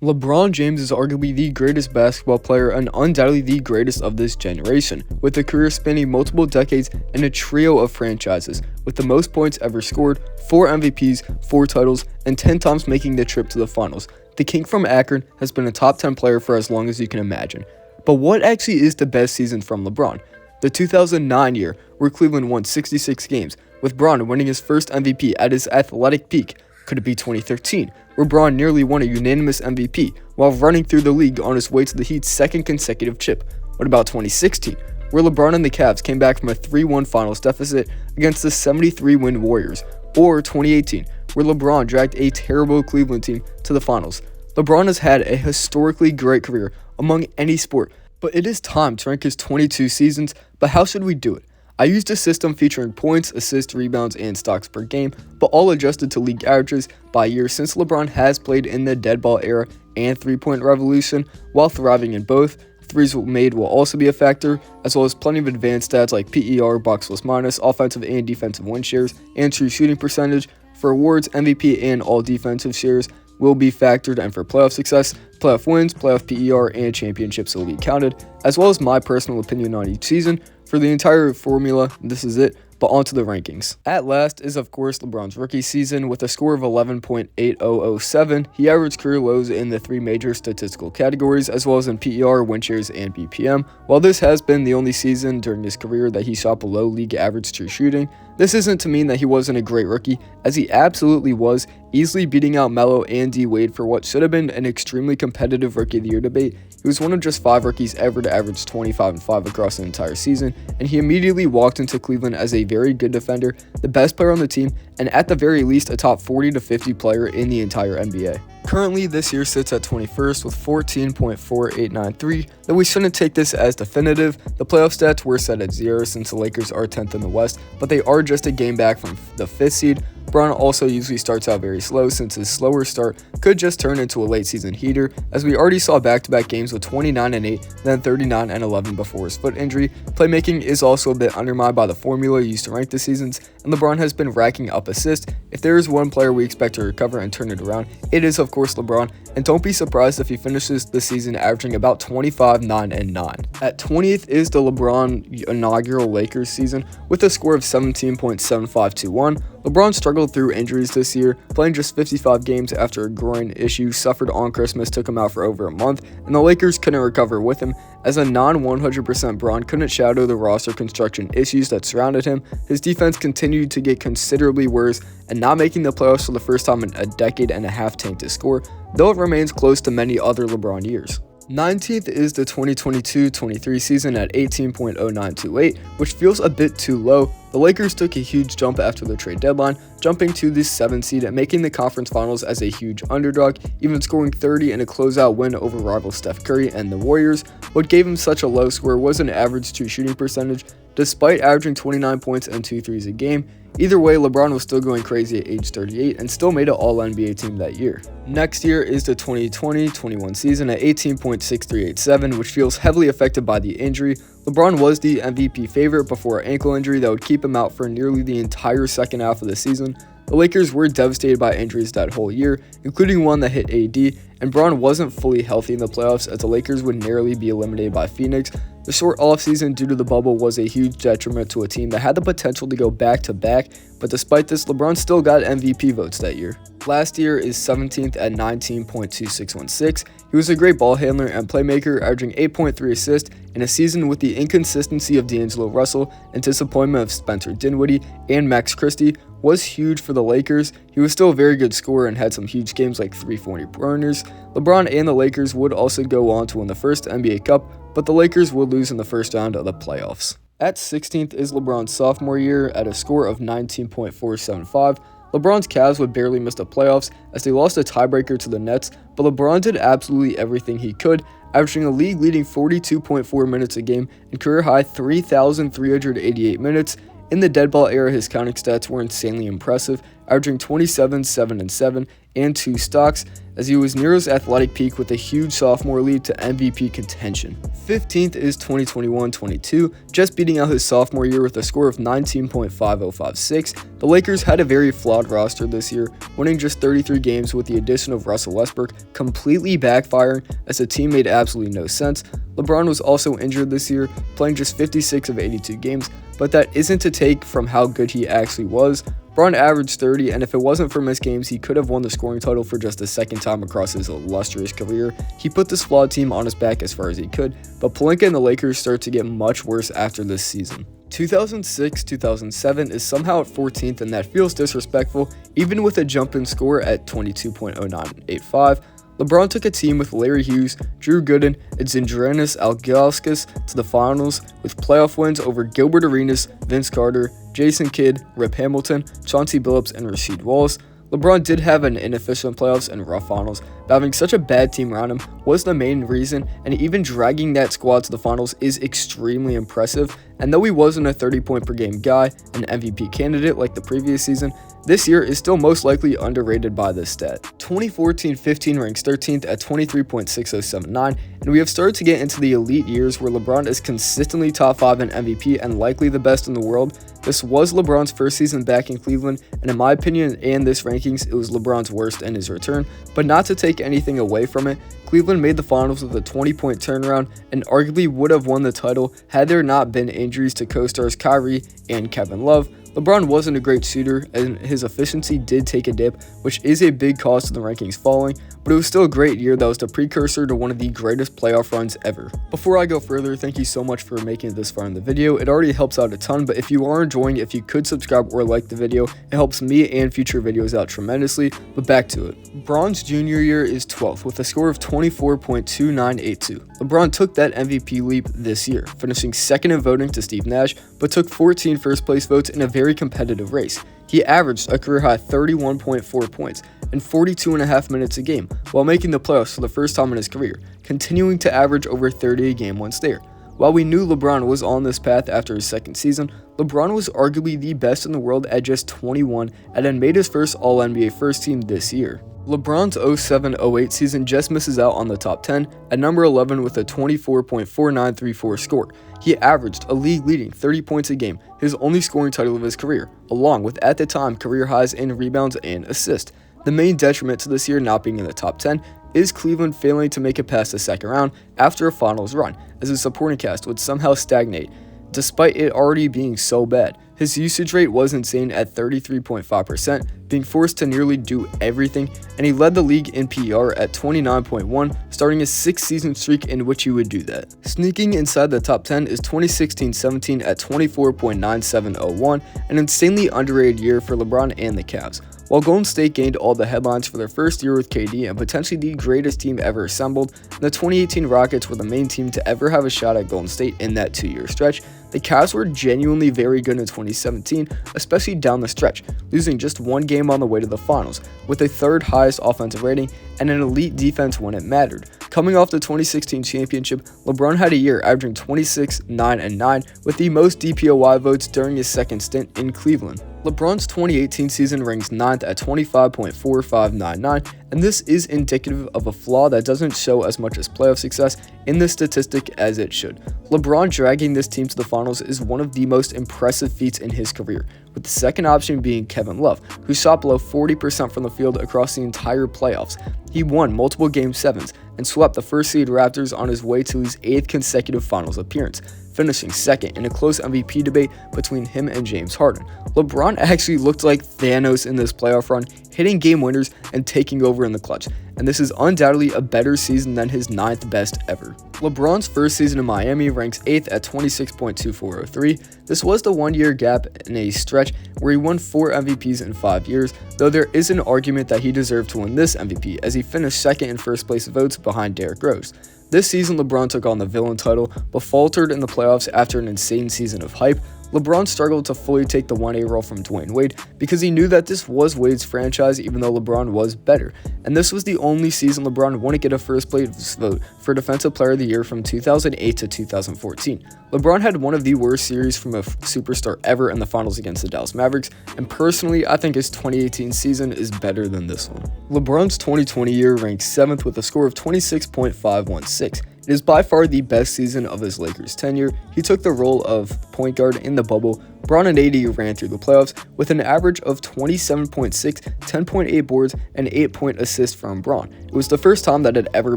LeBron James is arguably the greatest basketball player and undoubtedly the greatest of this generation, with a career spanning multiple decades and a trio of franchises, with the most points ever scored, 4 MVPs, 4 titles, and 10 times making the trip to the finals. The king from Akron has been a top 10 player for as long as you can imagine. But what actually is the best season from LeBron? The 2009 year, where Cleveland won 66 games, with Bron winning his first MVP at his athletic peak. Could it be 2013, where Bron nearly won a unanimous MVP while running through the league on his way to the Heat's second consecutive chip? What about 2016, where LeBron and the Cavs came back from a 3-1 finals deficit against the 73-win Warriors? Or 2018, where LeBron dragged a terrible Cleveland team to the finals? LeBron has had a historically great career among any sport, but it is time to rank his 22 seasons. But how should we do it? I used a system featuring points, assists, rebounds, and stocks per game, but all adjusted to league averages by year since LeBron has played in the dead ball era and three-point revolution. While thriving in both, threes made will also be a factor, as well as plenty of advanced stats like PER, box plus minus, offensive and defensive win shares, and true shooting percentage. For awards, MVP and all defensive shares will be factored, and for playoff success, playoff wins, playoff PER, and championships will be counted, as well as my personal opinion on each season. For the entire formula, this is it, but onto the rankings. At last is of course LeBron's rookie season. With a score of 11.8007, he averaged career lows in the 3 major statistical categories, as well as in PER, win shares, and BPM. While this has been the only season during his career that he shot below league average true shooting, this isn't to mean that he wasn't a great rookie, as he absolutely was, easily beating out Melo and D Wade for what should have been an extremely competitive Rookie of the Year debate. He was one of just 5 rookies ever to average 25 and 5 across the entire season, and he immediately walked into Cleveland as a very good defender, the best player on the team, and at the very least a top 40 to 50 player in the entire NBA. Currently, this year sits at 21st with 14.4893, though we shouldn't take this as definitive. The playoff stats were set at 0 since the Lakers are 10th in the West, but they are just a game back from the 5th seed. Bron also usually starts out very slow, since his slower start could just turn into a late season heater, as we already saw back-to-back games with 29 and 8, then 39 and 11 before his foot injury. Playmaking is also a bit undermined by the formula used to rank the seasons, and LeBron has been racking up assists. If there is one player we expect to recover and turn it around, it is of course LeBron, and don't be surprised if he finishes the season averaging about 25, 9, and 9. At 20th is the LeBron inaugural Lakers season with a score of 17.7521. LeBron struggled through injuries this year, playing just 55 games after a groin issue suffered on Christmas took him out for over a month, and the Lakers couldn't recover with him. As a non-100% Bron couldn't shadow the roster construction issues that surrounded him, his defense continued to get considerably worse, and not making the playoffs for the first time in a decade and a half tanked his score, though it remains close to many other LeBron years. 19th is the 2022-23 season at 18.0928, which feels a bit too low. The Lakers took a huge jump after the trade deadline, jumping to the 7th seed and making the conference finals as a huge underdog, even scoring 30 in a closeout win over rival Steph Curry and the Warriors. What gave him such a low score was an average true shooting percentage, despite averaging 29 points and 2 threes a game. Either way, LeBron was still going crazy at age 38 and still made an All-NBA team that year. Next year is the 2020-21 season at 18.6387, which feels heavily affected by the injury. LeBron was the MVP favorite before an ankle injury that would keep him out for nearly the entire second half of the season. The Lakers were devastated by injuries that whole year, including one that hit AD, and Bron wasn't fully healthy in the playoffs, as the Lakers would narrowly be eliminated by Phoenix. The short offseason due to the bubble was a huge detriment to a team that had the potential to go back-to-back, but despite this, LeBron still got MVP votes that year. Last year is 17th at 19.2616. He was a great ball handler and playmaker, averaging 8.3 assists in a season with the inconsistency of D'Angelo Russell and disappointment of Spencer Dinwiddie and Max Christie was huge for the Lakers. He was still a very good scorer and had some huge games like 340 burners. LeBron and the Lakers would also go on to win the first NBA Cup, but the Lakers would lose in the first round of the playoffs. At 16th is LeBron's sophomore year at a score of 19.475. LeBron's Cavs would barely miss the playoffs as they lost a tiebreaker to the Nets, but LeBron did absolutely everything he could, averaging a league-leading 42.4 minutes a game and career-high 3,388 minutes. In the dead ball era, his counting stats were insanely impressive, averaging 27, 7, and 7, and 2 stocks, as he was near his athletic peak with a huge sophomore lead to MVP contention. 15th is 2021-22, just beating out his sophomore year with a score of 19.5056. The Lakers had a very flawed roster this year, winning just 33 games with the addition of Russell Westbrook completely backfiring as the team made absolutely no sense. LeBron was also injured this year, playing just 56 of 82 games, but that isn't to take from how good he actually was. Bron averaged 30, and if it wasn't for missed games, he could have won the scoring title for just the second time across his illustrious career. He put this flawed team on his back as far as he could, but Pelinka and the Lakers start to get much worse after this season. 2006-2007 is somehow at 14th, and that feels disrespectful, even with a jump in score at 22.0985. LeBron took a team with Larry Hughes, Drew Gooden, and Zydrunas Ilgauskas to the finals with playoff wins over Gilbert Arenas, Vince Carter, Jason Kidd, Rip Hamilton, Chauncey Billups, and Rasheed Wallace. LeBron did have an inefficient playoffs and rough finals, but having such a bad team around him was the main reason, and even dragging that squad to the finals is extremely impressive. And though he wasn't a 30-point per game guy, an MVP candidate like the previous season, this year is still most likely underrated by this stat. 2014-15 ranks 13th at 23.6079, and we have started to get into the elite years where LeBron is consistently top 5 in MVP and likely the best in the world. This was LeBron's first season back in Cleveland, and in my opinion and this rankings, it was LeBron's worst in his return. But not to take anything away from it, Cleveland made the finals with a 20-point turnaround and arguably would have won the title had there not been injuries to co-stars Kyrie and Kevin Love. LeBron wasn't a great shooter, and his efficiency did take a dip, which is a big cause to the rankings falling, but it was still a great year that was the precursor to one of the greatest playoff runs ever. Before I go further, thank you so much for making it this far in the video. It already helps out a ton, but if you are enjoying it, if you could subscribe or like the video, it helps me and future videos out tremendously. But back to it. Bron's junior year is 12th with a score of 24.2982. LeBron took that MVP leap this year, finishing second in voting to Steve Nash, but took 14 first place votes in a very competitive race. He averaged a career high 31.4 points and 42.5 minutes a game while making the playoffs for the first time in his career, continuing to average over 30 a game once there. While we knew LeBron was on this path after his second season, LeBron was arguably the best in the world at just 21 and had made his first All-NBA first team this year. LeBron's 07-08 season just misses out on the top 10 at number 11 with a 24.4934 score. He averaged a league-leading 30 points a game, his only scoring title of his career, along with at the time career highs in rebounds and assists. The main detriment to this year not being in the top 10 is Cleveland failing to make it past the second round after a finals run, as his supporting cast would somehow stagnate, despite it already being so bad. His usage rate was insane at 33.5%, being forced to nearly do everything, and he led the league in PR at 29.1, starting a 6-season streak in which he would do that. Sneaking inside the top 10 is 2016-17 at 24.9701, an insanely underrated year for LeBron and the Cavs. While Golden State gained all the headlines for their first year with KD and potentially the greatest team ever assembled, the 2018 Rockets were the main team to ever have a shot at Golden State in that 2-year stretch. The Cavs were genuinely very good in 2017, especially down the stretch, losing just one game on the way to the finals, with a third highest offensive rating and an elite defense when it mattered. Coming off the 2016 championship, LeBron had a year averaging 26, 9, and 9 with the most DPOY votes during his second stint in Cleveland. LeBron's 2018 season ranks 9th at 25.4599, and this is indicative of a flaw that doesn't show as much as playoff success in this statistic as it should. LeBron dragging this team to the finals is one of the most impressive feats in his career, with the second option being Kevin Love, who shot below 40% from the field across the entire playoffs. He won multiple Game 7s and swept the first-seed Raptors on his way to his 8th consecutive finals appearance, finishing second in a close MVP debate between him and James Harden. LeBron actually looked like Thanos in this playoff run, hitting game winners and taking over in the clutch, and this is undoubtedly a better season than his 9th best ever. LeBron's first season in Miami ranks 8th at 26.2403. This was the 1-year gap in a stretch where he won 4 MVPs in 5 years, though there is an argument that he deserved to win this MVP as he finished second in first place votes behind Derrick Rose. This season, LeBron took on the villain title, but faltered in the playoffs after an insane season of hype. LeBron struggled to fully take the 1A role from Dwayne Wade because he knew that this was Wade's franchise even though LeBron was better, and this was the only season LeBron wouldn't get a first place vote for Defensive Player of the Year from 2008 to 2014. LeBron had one of the worst series from a superstar ever in the finals against the Dallas Mavericks, and personally I think his 2018 season is better than this one. LeBron's 2020 year ranked 7th with a score of 26.516. It is by far the best season of his Lakers tenure. He took the role of point guard in the bubble. Bron and AD ran through the playoffs with an average of 27.6, 10.8 boards, and 8-point assists from Bron. It was the first time that had ever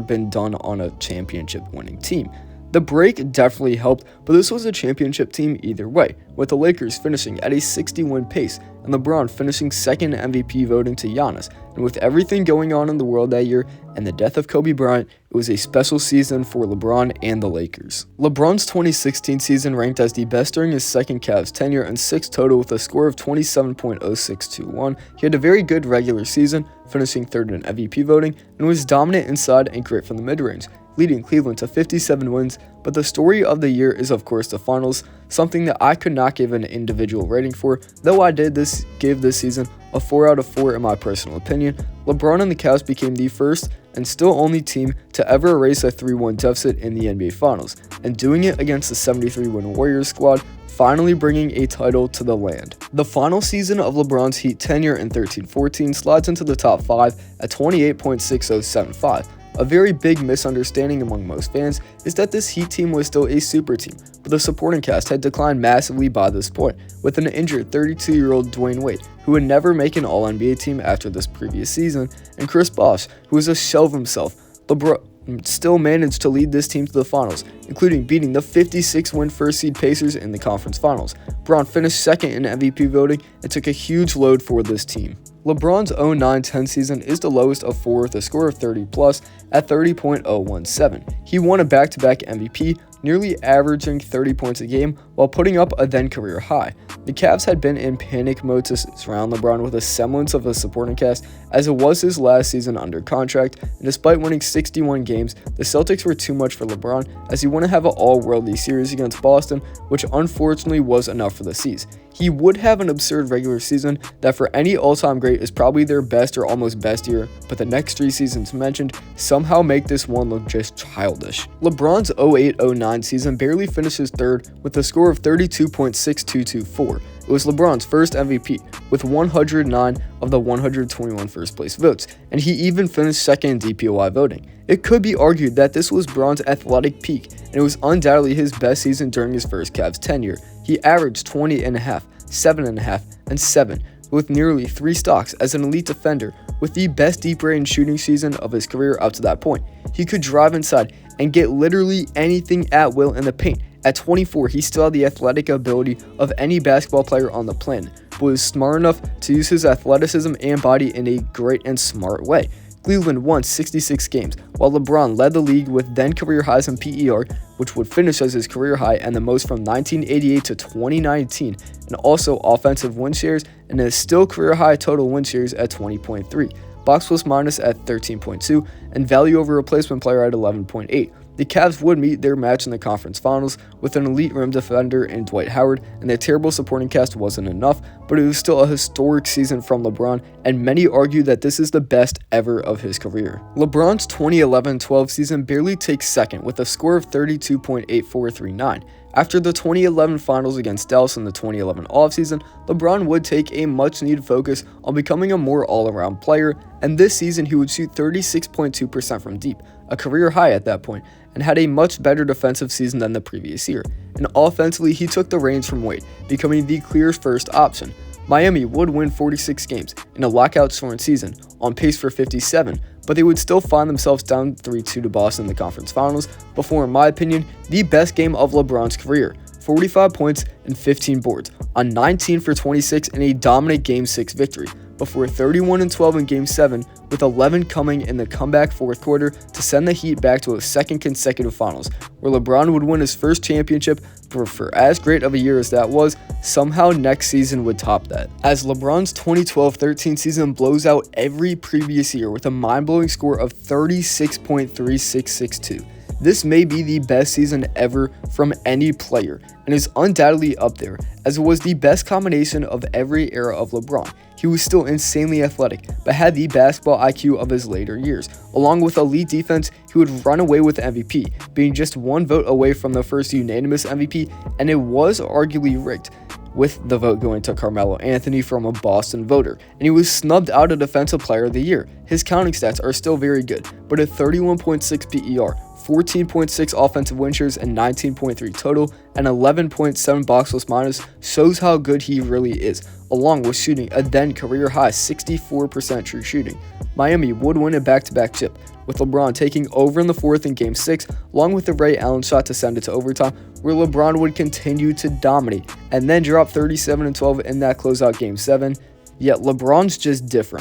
been done on a championship-winning team. The break definitely helped, but this was a championship team either way, with the Lakers finishing at a 60-win pace and LeBron finishing second MVP voting to Giannis. And with everything going on in the world that year and the death of Kobe Bryant, it was a special season for LeBron and the Lakers. LeBron's 2016 season ranked as the best during his second Cavs tenure and 6th total with a score of 27.0621. He had a very good regular season, finishing 3rd in MVP voting, and was dominant inside and great from the mid-range, leading Cleveland to 57 wins, but the story of the year is of course the finals, something that I could not give an individual rating for, though I did give this season a 4 out of 4 in my personal opinion. LeBron and the Cavs became the first and still only team to ever erase a 3-1 deficit in the NBA Finals, and doing it against the 73-win Warriors squad, finally bringing a title to the land. The final season of LeBron's Heat tenure in 13-14 slides into the top 5 at 28.6075. A very big misunderstanding among most fans is that this Heat team was still a super team, but the supporting cast had declined massively by this point, with an injured 32-year-old Dwayne Wade, who would never make an All-NBA team after this previous season, and Chris Bosh, who was a shell of himself. LeBron still managed to lead this team to the finals, including beating the 56-win first-seed Pacers in the conference finals. Bron finished second in MVP voting and took a huge load for this team. LeBron's 09-10 season is the lowest of 4 with a score of 30+ at 30.017. He won a back-to-back MVP, nearly averaging 30 points a game while putting up a then-career high. The Cavs had been in panic mode to surround LeBron with a semblance of a supporting cast, as it was his last season under contract, and despite winning 61 games, the Celtics were too much for LeBron, as he wouldn't have an all-worldly series against Boston, which unfortunately was enough for the C's. He would have an absurd regular season that for any all-time great is probably their best or almost best year, but the next 3 seasons mentioned somehow make this one look just childish. LeBron's 08-09 season barely finishes 3rd with a score of 32.6224. It was LeBron's first MVP, with 109 of the 121 first-place votes, and he even finished second in DPOY voting. It could be argued that this was Bron's athletic peak, and it was undoubtedly his best season during his first Cavs tenure. He averaged 20.5, 7.5, and 7, with nearly 3 stocks as an elite defender, with the best deep-range shooting season of his career up to that point. He could drive inside and get literally anything at will in the paint. At 24, he still had the athletic ability of any basketball player on the planet, but was smart enough to use his athleticism and body in a great and smart way. Cleveland won 66 games, while LeBron led the league with then-career highs in PER, which would finish as his career high and the most from 1988 to 2019, and also offensive win shares and a still career high total win shares at 20.3, box plus minus at 13.2, and value over replacement player at 11.8. The Cavs would meet their match in the conference finals with an elite rim defender in Dwight Howard, and the terrible supporting cast wasn't enough, but it was still a historic season from LeBron, and many argue that this is the best ever of his career. LeBron's 2011-12 season barely takes second with a score of 32.8439. After the 2011 finals against Dallas in the 2011 offseason, LeBron would take a much-needed focus on becoming a more all-around player, and this season he would shoot 36.2% from deep, a career high at that point, and had a much better defensive season than the previous year. And offensively, he took the reins from Wade, becoming the clear first option. Miami would win 46 games in a lockout-shortened season, on pace for 57, but they would still find themselves down 3-2 to Boston in the conference finals before, in my opinion, the best game of LeBron's career. 45 points and 15 boards on 19 for 26 in a dominant Game 6 victory, before 31-12 in Game 7, with 11 coming in the comeback fourth quarter to send the Heat back to a second consecutive finals, where LeBron would win his first championship, but for as great of a year as that was, somehow next season would top that, as LeBron's 2012-13 season blows out every previous year with a mind-blowing score of 36.3662. This may be the best season ever from any player, and is undoubtedly up there, as it was the best combination of every era of LeBron. He was still insanely athletic, but had the basketball IQ of his later years. Along with elite defense, he would run away with MVP, being just one vote away from the first unanimous MVP, and it was arguably rigged, with the vote going to Carmelo Anthony from a Boston voter, and he was snubbed out of Defensive Player of the Year. His counting stats are still very good, but a 31.6 PER, 14.6 offensive win shares, and 19.3 total, and 11.7 box plus minus shows how good he really is, along with shooting a then career high 64% true shooting. Miami would win a back-to-back chip, with LeBron taking over in the fourth in Game 6, along with the Ray Allen shot to send it to overtime, where LeBron would continue to dominate, and then drop 37-12 in that closeout Game 7. Yet LeBron's just different.